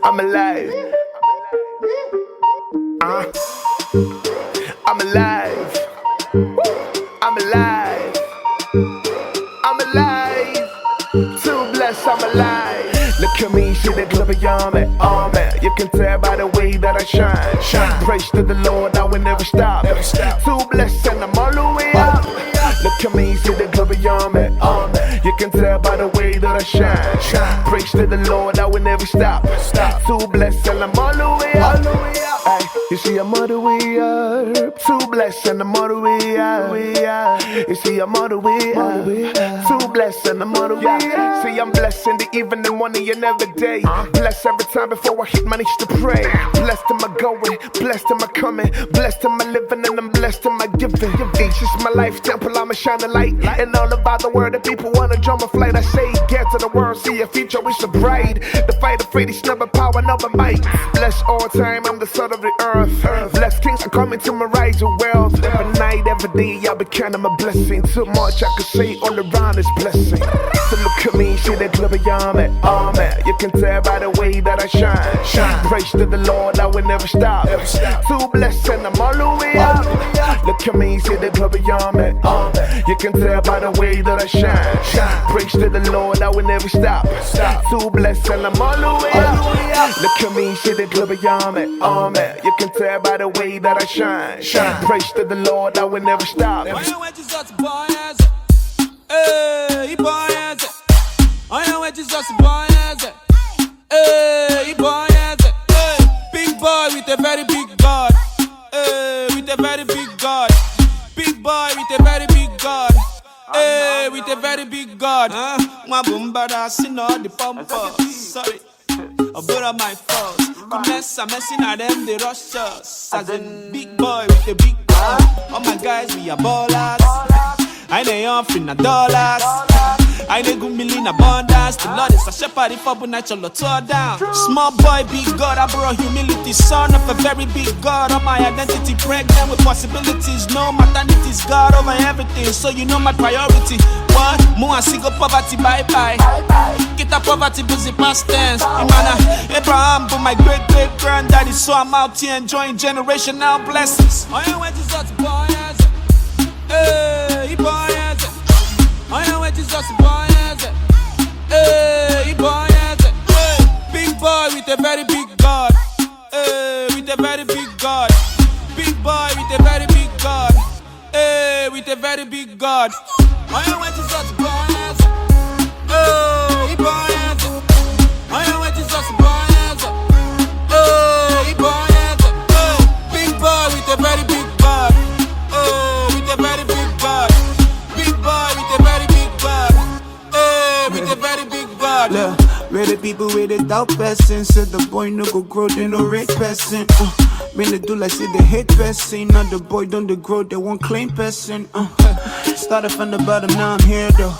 I'm alive. I'm alive. I'm alive. I'm alive. Too blessed, I'm alive. Look at me, see the glitter, on me. You can tell by the way that I shine. Praise to the Lord, I will never stop. Too blessed and I'm all the way up. Look at me, see the glitter, on me. You can tell by the way that I shine. Praise to the Lord, I will never stop. Too blessed and I'm all the way up. Ay, you see I'm all the way up. Too blessed and I'm all the way up. You see I'm all the way up. Too blessed and I'm all the way up. See I'm blessed in the evening, morning and every day. Blessed every time before I hit my knees to pray. Blessed in my going, blessed in my coming, blessed in my living and I'm blessed in my giving. Each is my life temple, I'ma shine a light. And all about the word that people wanna draw my flight. I say get to the world, see a future is so bright. The fight of faith is never power, never might. Blessed all time, I'm the son of the earth. Blessed kings are coming to my rise of wealth. Every night, every day, I'll be counting my blessing. Too much I could say all around is blessing. So look at me, see that glitter, on me. You can tell by the way that I shine. Praise to the Lord, I will never stop. Too blessed and I'm all the way up. Look at me, see that glitter, on me. You can tell by the way that I shine. Praise to the Lord, I will never stop. Too blessed and I'm all the way up. Look at me, see that glitter, on me. You can tell by the way that I shine. Praise to the Lord, I will never stop. Hey, boy, hey, boy, hey, big boy with a very big God. Hey, with a very big God. Big boy with a very big God. Hey, with a very big God. My boomba dancing all the pumper. Sorry, I put up my faults. Goodness, I'm messing at them, they rush us. As in big boy with a big God. All my guys, we are ballers. I ain't off in a dollars. I ain't good million abundance. The Lord is a shepherd, if I night you'll tore down. Small boy, big God, I brought humility. Son of a very big God. All my identity pregnant with possibilities. No maternity's God over everything. So you know my priority. One, more and single poverty, bye bye. Get a poverty, busy past tense. Imana, Abraham, but my great great granddaddy. So I'm out here enjoying generational blessings. I ain't went to such boys. Hey, boys. I know what is just boy, hey, boy, hey, big boy with a very big God, hey, with a very big God, big boy with a very big God, hey, with a very big God. I know what is just boy, hey, boy, I know what is just boy, hey, boy, hey, big boy with a very big God, hey, with a very big God. Very big God. Look, where the people with the doubt person said the boy no go grow, they no rate person. When they do like say they hate person, now the boy don't they grow, they won't claim person. Started from the bottom, now I'm here though.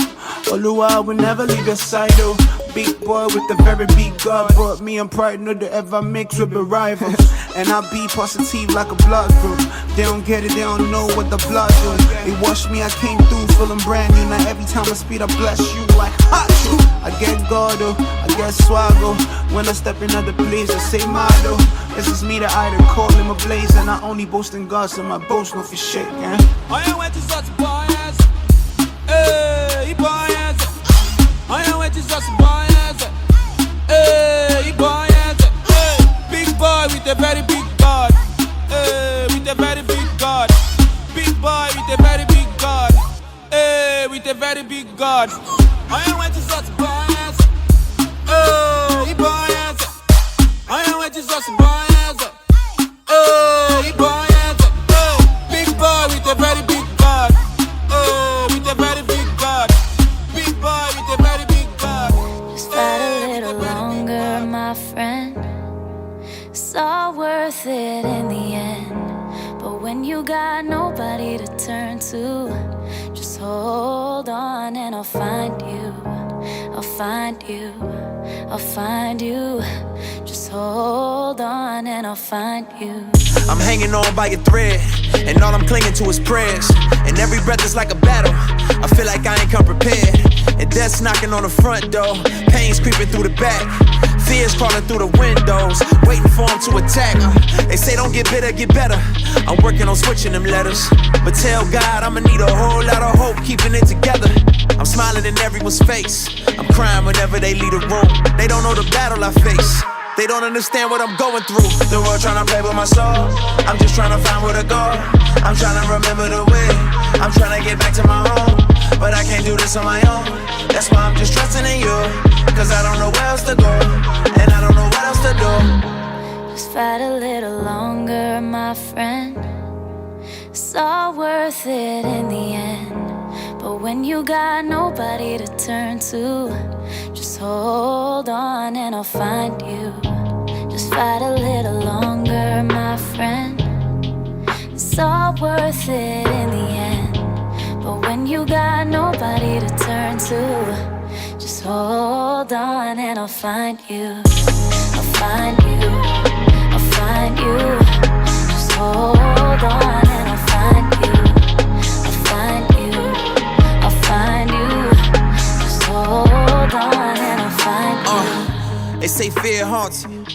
Oluwa, I will never leave your side though. Big boy with a very big God brought me and pride, no they ever mix with the rivals. And I be positive like a blood group. They don't get it, they don't know what the blood do. They wash me, I came through feeling brand new. Now every time I speed, I bless you like hot shoe. I get Gordo, I get Swaggo. When I step in other place, I say Mado. This is me, the idol, call him a blaze. And I only boast in God, so my boast no for shit, man. I ain't went to such boys. Hey, boys. I ain't went to such boys. Hey, boys. Hey, big boy with a very big God. Hey, with a very big God. Big boy with a very big God. Hey, with a very big God. I ain't went to such boys. Hey, boys. I ain't went to such boys. Hey, boys. Hey, big boy with a very big God. Hey, with a very big God. Big boy with a very big God. Just fight a little longer, my friend. It's all worth it in the end. But when you got nobody to turn to, just hold on and I'll find you. I'll find you. I'll find you. Just hold on and I'll find you. I'm hanging on by a thread, and all I'm clinging to is prayers. And every breath is like a battle. I feel like I ain't come prepared. And death's knocking on the front door, pain's creeping through the back. Fears crawling through the windows, waiting for them to attack. They say don't get bitter, get better. I'm working on switching them letters. But tell God I'ma need a whole lot of hope keeping it together. I'm smiling in everyone's face. I'm crying whenever they leave the room. They don't know the battle I face. They don't understand what I'm going through. The world tryna play with my soul. I'm just tryna find where to go. I'm tryna remember the way. I'm tryna get back to my home. But I can't do this on my own. That's why I'm just trusting in you. Cause I don't know where else to go. And I don't know what else to do. Just fight a little longer, my friend. It's all worth it in the end. But when you got nobody to turn to, just hold on and I'll find you. Just fight a little longer, my friend. It's all worth it in the end. But when you got nobody to turn to, just hold on and I'll find you. I'll find you. I'll find you. Just hold on and I'll find you. I'll find you. I'll find you. Just hold on and I'll find you. They say fear haunts you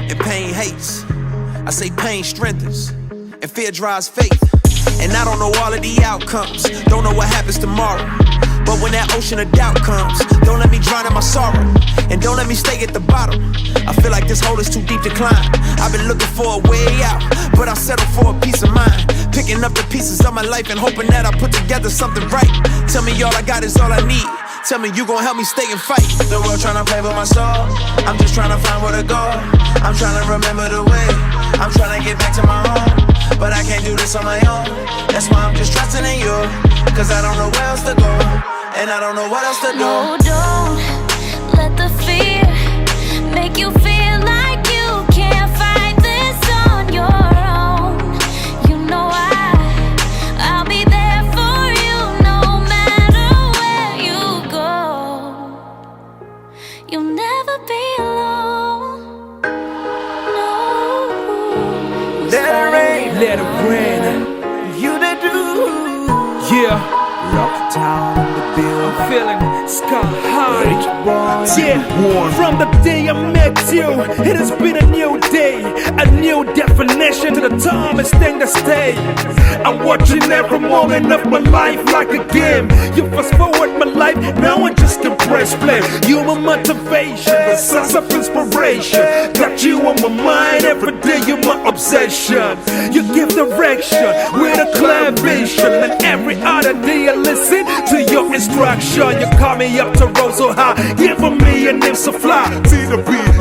and pain hates. I say pain strengthens and fear drives faith. And I don't know all of the outcomes, don't know what happens tomorrow. But when that ocean of doubt comes, don't let me drown in my sorrow. And don't let me stay at the bottom. I feel like this hole is too deep to climb. I've been looking for a way out, but I settle for a peace of mind. Picking up the pieces of my life and hoping that I put together something right. Tell me all I got is all I need. Tell me you gon' help me stay and fight. The world tryna play with my soul. I'm just tryna find where to go. I'm tryna remember the way. I'm tryna get back to my home. But I can't do this on my own. That's why I'm just trusting in you. Cause I don't know where else to go. And I don't know what else to do. No, don't let the fear make you feel like you can't fight this on your own. You know I'll be there for you no matter where you go. You'll never be alone. No. Let it rain. Let it rain. You that do. Yeah. Lockdown in the building. I'm feeling sky high. Yeah. From the day I met you, it has been a new day, a new definition to the dumbest thing to stay. I'm watching every moment of my life like a game. You fast forward my life, now I just can press play. You my motivation, the source of inspiration. Got you on my mind every day, you're my obsession. You give direction with a clear vision, and every other day I listen to your instruction. You call me up to roll so high, giving me a name so fly.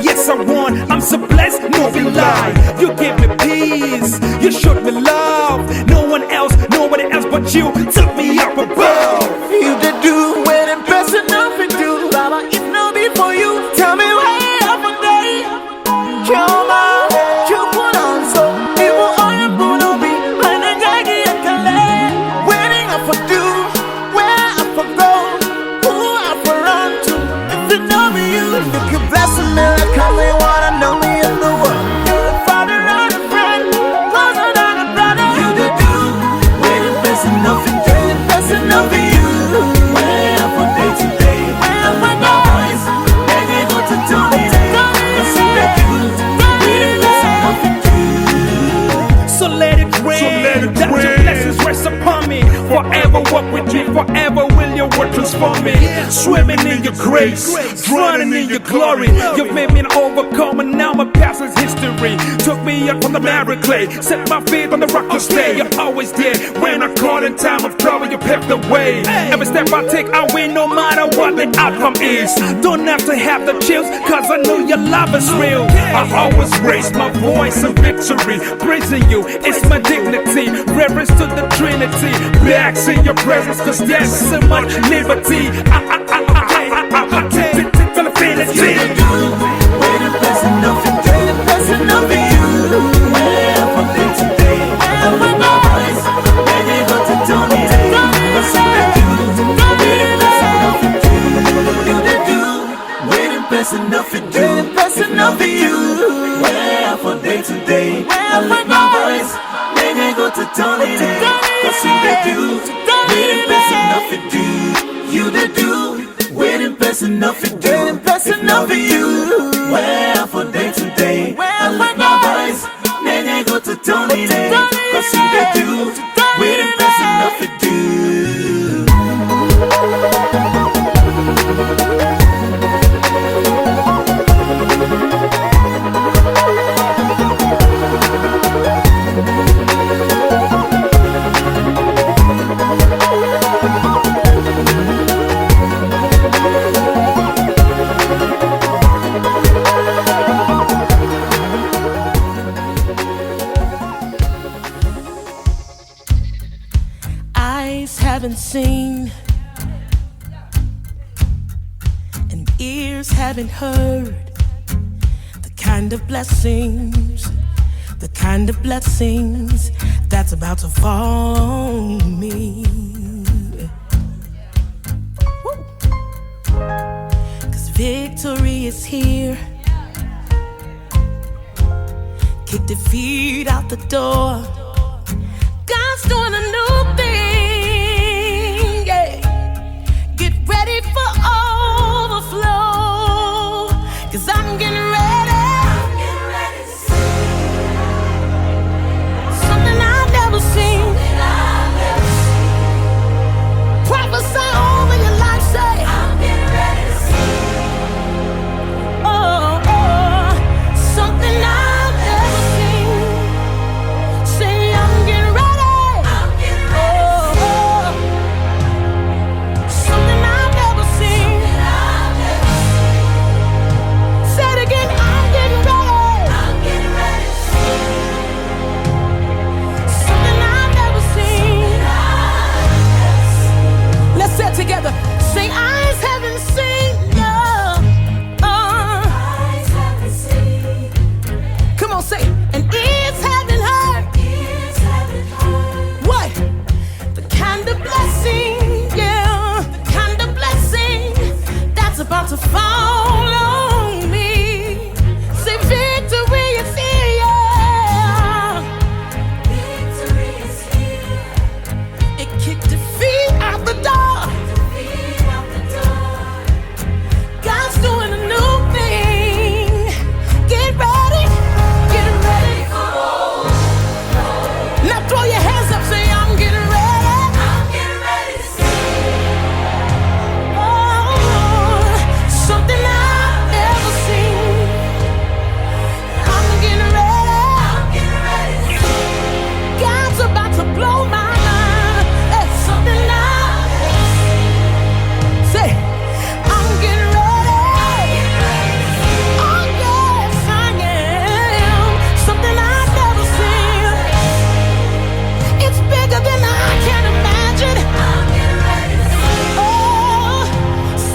Yes, I won, I'm so blessed, nobody lie. You give me peace, you showed me love. Nobody else but you took me up above. You that do when I'm pressing up and do. Baba, if no be for you, tell me why up a day. Come on, you put on so people on your boot will be and the jaggy and collect. Waiting up for do, where I for go, who I for run to. If it no be you, you can bless me like how they wanna know me in the world. You're the father and a friend, closer than a brother. You that do when I'm pressing up and do, pressing up for you. Way up from day to day, way up my voice. Baby, go to Tony, cause you that do, really pressing up and do. So let it rain, let your blessings rest upon me. Forever walk with me, forever will your word transform me. Swimming in your grace, drowning in your glory. You've made me an overcomer, now my past is history. Took me up from the Lecrae, set my feet on the rock to stay. You're always there when I call in time of trouble, you paved the way. Every step I take, I win no matter what the outcome is. Don't have to have the chills, cause I know your love is real. I always raise my voice in victory, praising you, it's my dignity. Reverence to the Trinity, relax in your presence, cause there's so much liberty. Till infinity. When I'm pressing up and do, pressing up for you. Way up from day to day, way up my voice. Baby, go to Tony, cause you that do, really pressing up and do. You that do, when I'm pressing up and do, pressing up for you. Way up from day to day, way up my voice. Baby, go to Tony, cause you that do, really pressing up and do. You that do, when I'm pressing up and do, pressing up for you. haven't seen, and ears haven't heard the kind of blessings that's about to fall on me. 'Cause victory is here. Kick defeat out the door. God's doing a new thing, yeah. Get ready for overflow, 'cause I'm getting ready. I'm getting ready to see something I've never seen. Prophesy over your life, say I'm getting ready to see. Oh, something I've never seen. Say I'm getting ready. I'm getting ready. Something I've never seen. Say it again. I'm getting ready. I'm getting ready. Something I've never seen. Let's say it together. Say eyes haven't seen. No. Eyes haven't seen. Come on, say, and ears haven't heard. Ears haven't heard. What? The kind of blessing, yeah, the kind of blessing that's about to fall on me. Say victory is here. Victory is here. It kicked defeat out the door. God's doing a new thing. Get ready. Get ready. Now throw your hands up, say I'm getting ready. I'm getting ready to see. Oh, something I've never seen. I'm getting ready. I'm getting ready to see. God's about to blow my mind. That's something I've never seen. Say, I'm getting ready. Oh yes, I am. Something I've never seen. It's bigger than I can imagine. I'm getting ready to see. Oh,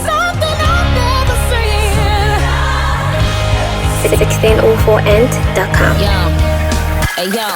something I've never seen. 1604end.com. Yo, hey yo,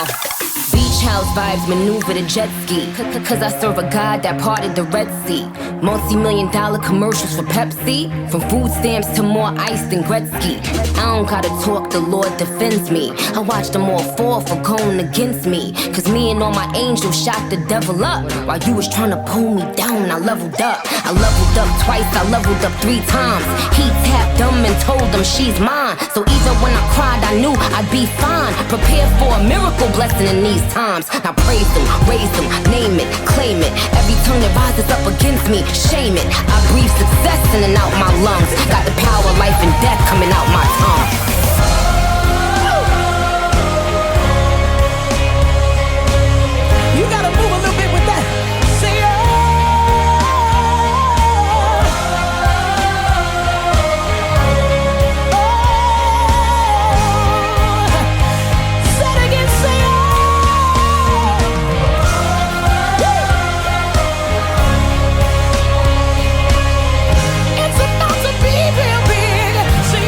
beach house vibes maneuver the jet ski. Cause I serve a God that parted the Red Sea. Multi-million-dollar commercials for Pepsi. From food stamps to more ice than Gretzky. I don't gotta talk, the Lord defends me. I watch them all fall for going against me. Cause me and all my angels shot the devil up. While you was trying to pull me down, I leveled up. I leveled up twice, I leveled up 3 times. He tapped them and told them she's mine. So even when I cried, I knew I'd be fine. Prepare for a miracle blessing in these times. Now praise them, raise them, name it, claim it. Every tongue that rises up against me, shame it. I breathe success in and out my lungs. Got the power of life and death coming out my tongue. You gotta move a little bit with that. Say say it again, say it's about to be real big. Say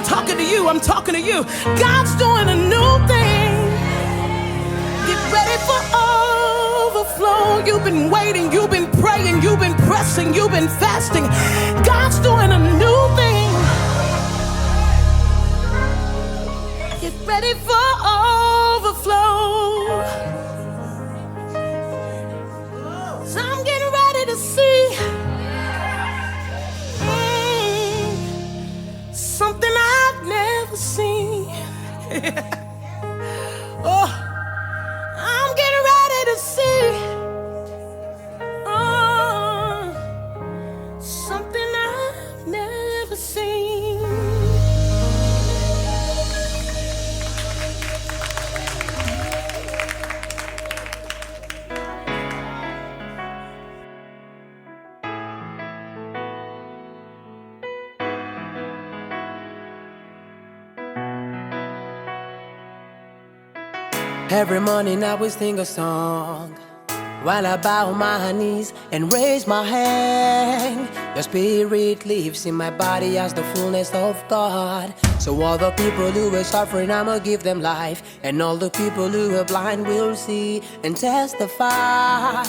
I'm talking to you, I'm talking to you. God's doing a new thing. Get ready for overflow. You've been waiting, you've been praying, you've been pressing, you've been fasting. God's doing a new thing. Get ready for overflow. So I'm getting ready to see something I've never seen. Oh, I'm getting ready to see something I've never seen. Every morning I will sing a song while I bow my knees and raise my hand. Your spirit lives in my body as the fullness of God. So all the people who are suffering, I'ma give them life. And all the people who are blind will see and testify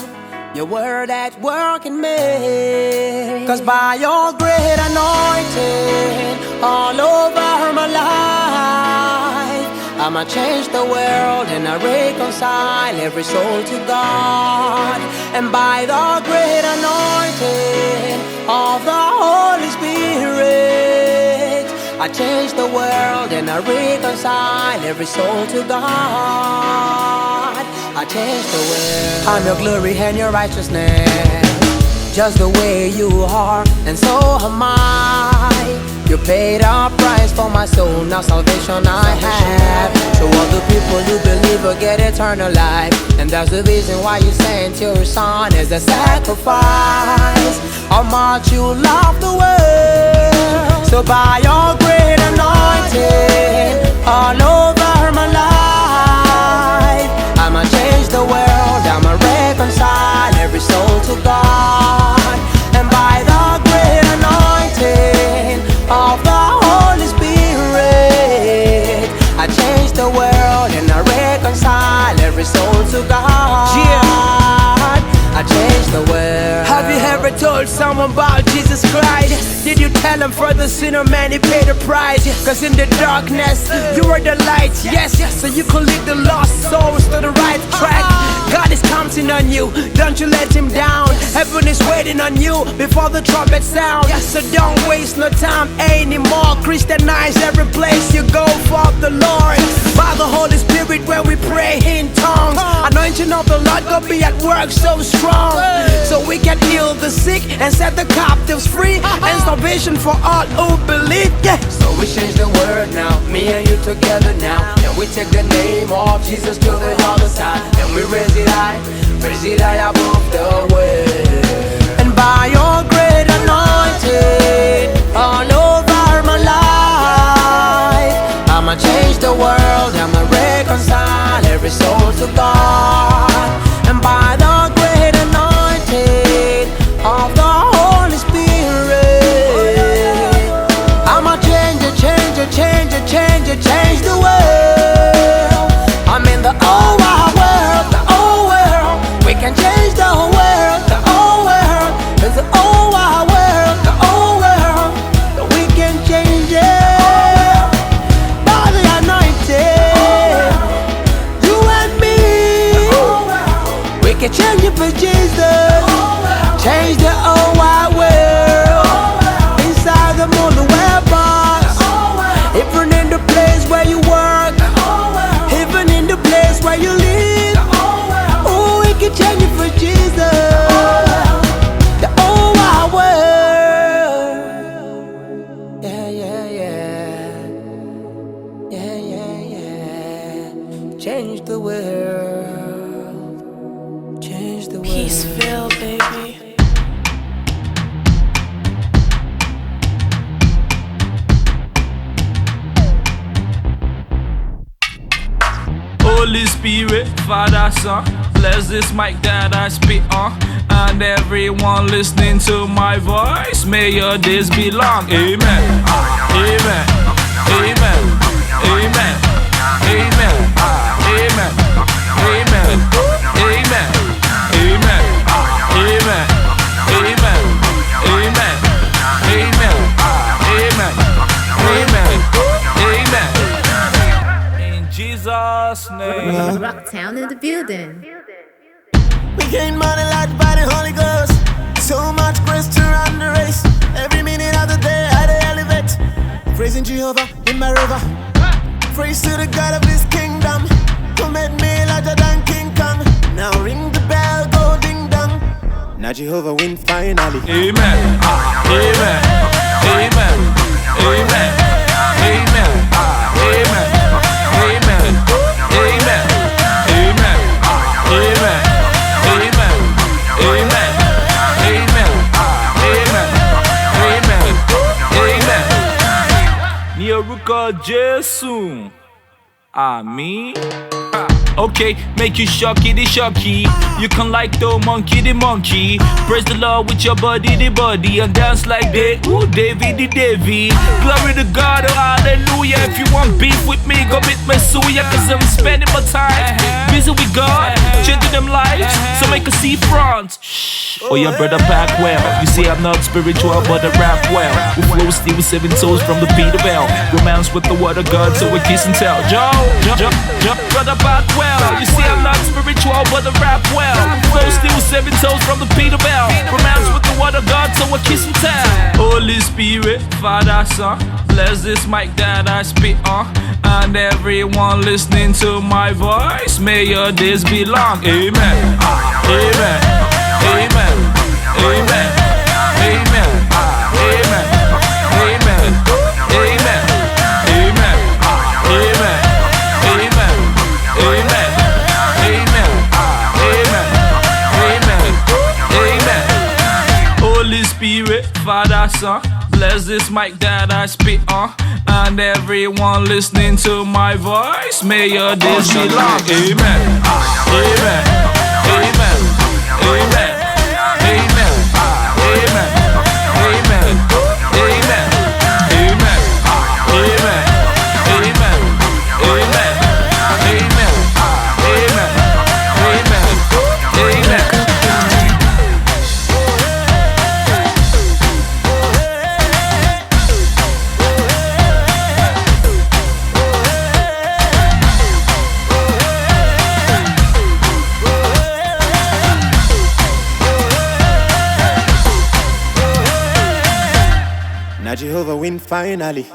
your word at work in me. Cause by your great anointing all over my life, I'ma change the world and I reconcile every soul to God. And by the great anointing of the Holy Spirit, I change the world and I reconcile every soul to God. I change the world. I'm your glory and your righteousness, just the way you are, and so am I. You paid a price for my soul, now salvation I have. So all the people who believe will get eternal life. And that's the reason why you sent your son as a sacrifice. How much you love the world. So by your great anointing all over my life, I'ma change the world, I'ma reconcile every soul to God. And by the great anointing of the Holy Spirit, I change the world and I reconcile every soul to God. Yeah, I change the world. have you ever told someone about Jesus Christ? Did you tell him for the sinner, man, he paid the price? Cause in the darkness, you were the light, yes. So you could lead the lost souls to the right track. God is counting on you, don't you let him down. Heaven is waiting on you before the trumpet sound. So don't waste no time anymore. Christianize every place you go for the Lord. By the Holy Spirit when we pray in tongues, anointing of the Lord go be at work so strong. So we can heal the sick and set the captives free, and salvation for all who believe, yeah. So we change the word now, me and you together now. And we take the name of Jesus to the other side, and we raise it high above the world. And by your great anointing all over my life, I'ma change the world, I'ma reconcile every soul to God. And by the great anointing of the Holy Spirit, I'ma change the world. I'm in the whole wide world, the whole world. We can change the whole world, the whole world. There's the whole wide world, the whole world. That we can change it by the anointing. You and me, we can change it for Jesus. Change the whole wide world. Inside the moon, the weapons. Even in the place where you work, even in the place where you live. Oh, we can change it for Jesus. The whole wide world. Yeah, yeah, yeah. Yeah, yeah, yeah. Change the world. Change the world. Peaceville, baby. Holy Spirit, Father, Son, bless this mic that I spit on. And everyone listening to my voice, may your days be long. Amen. Amen. Amen. Amen. Amen. Amen. Amen. Amen. Amen. Amen. Amen. Amen. Amen. Amen. Amen. In Jesus' name. Rocktown in the building. We gain money like by the Holy Ghost. So much grace to run the race. Every minute of the day I dey elevate. Praising Jehovah in my river. Praise to the God of his kingdom, who made me larger than King Kong. Now ring the bell, go ding dong. Now Jehovah win finally. Amen. Amen. Amen. Amen. Amen. Amen. Amen. Amen. Amen. Amen. Amen. Amen. Ní orúkọ Jésù, àmín. Okay, make you shocky the shocky. You can like the monkey. Praise the Lord with your body the body and dance like they, ooh, David the Davy. Glory to God, oh hallelujah. If you want beef with me, go meet Messiah, cause I'm spending my time busy with God, changing them lives, so make a see front. Oh yeah, brother, pack well. You see I'm not spiritual, but I rap well. We flow still with 7 toes from the beat of hell. Romance with the word of God, so we kiss and tell. Brother, pack well. You see I'm not spiritual, but I rap well. Flow still with 7 toes from the beat of hell. Romance with the word of God, so we kiss and tell. Holy Spirit, Father, Son, bless this mic that I spit on, and everyone listening to my voice, may your days be long. Amen. Amen. Amen. Amen. Amen. Amen. Amen. Amen. Amen. Amen. Amen. Amen. Amen. Amen. Amen. Holy Spirit, Father, Son, bless this mic that I spit on, and everyone listening to my voice, may your days be long. Amen. Amen. Amen. Amen. Amen. Amen. Amen. Amen. Amen. Amen. Amen. Amen. Amen. Amen. Now Jehovah win finally.